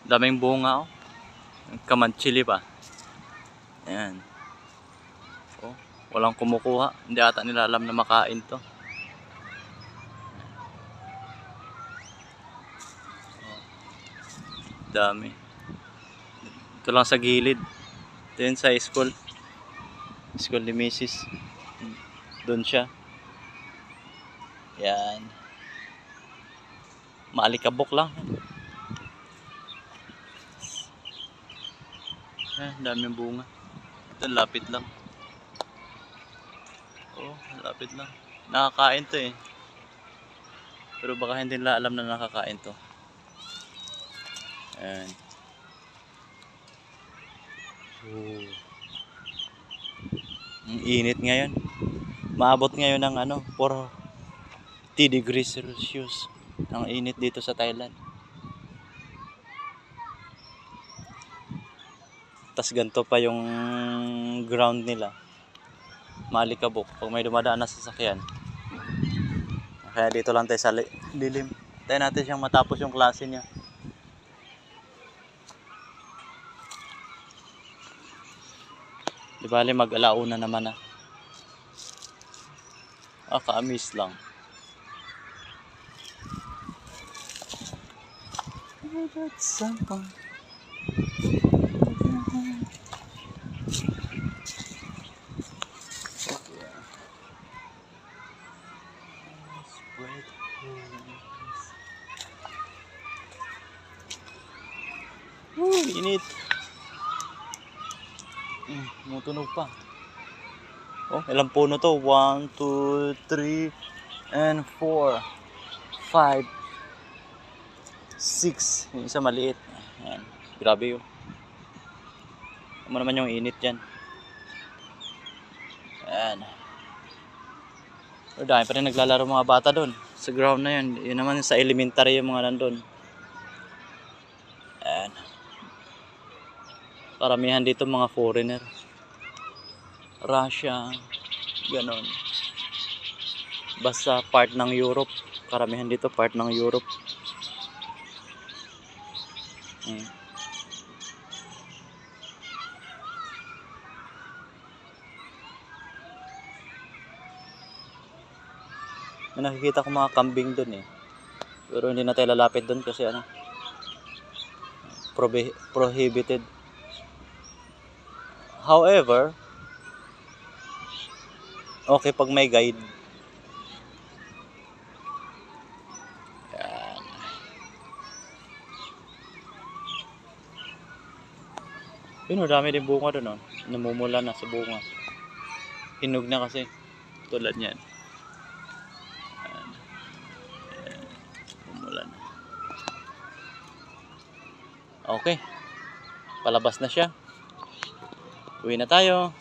Daming bunga, oh. Kamanchili pa. Ayan. Oh, walang kumukuha. Hindi ata nila alam na makain to. Oh, dami. Ito lang sa gilid. Ito yun sa school. School ni Mrs. Doon siya. Yan. Maalikabok lang. Daming bunga. Ito lapit lang. Oh, lapit lang. Nakakain to eh. Pero baka hindi nila alam na nakakain to. Ayan. Oh. Ang init ngayon. Maabot ngayon ng 40 degrees Celsius. Ang init dito sa Thailand. Tas ganito pa yung ground nila. Maalikabok pag may dumadaan na sasakyan. Kaya dito lang tayo sa lilim. Tayo natin siyang matapos yung klase niya. Di bali mag-alauna naman na. Kaamis lang. Init. Tumutunog pa. Oh, ilang puno to? 1, 2, 3, and 4, 5, 6. Yung isa maliit. Ayan. Grabe yun. Ano naman yung init dyan. Ayan. Dahil pa rin naglalaro mga bata doon. Sa ground na yun. Yun naman sa elementary yung mga nandun. Ayan. Paramihan dito mga foreigner. Russia. Ganon. Basta part ng Europe. Karamihan dito part ng Europe. May nakikita ko mga kambing doon eh. Pero hindi na tayo lalapit doon kasi prohibited. However, okay pag may guide. Yan. Yun, dami din bunga doon. Namumula na sa bunga. Hinog na kasi. Tulad niyan. Umulan. Okay. Palabas na siya. Uwi na tayo.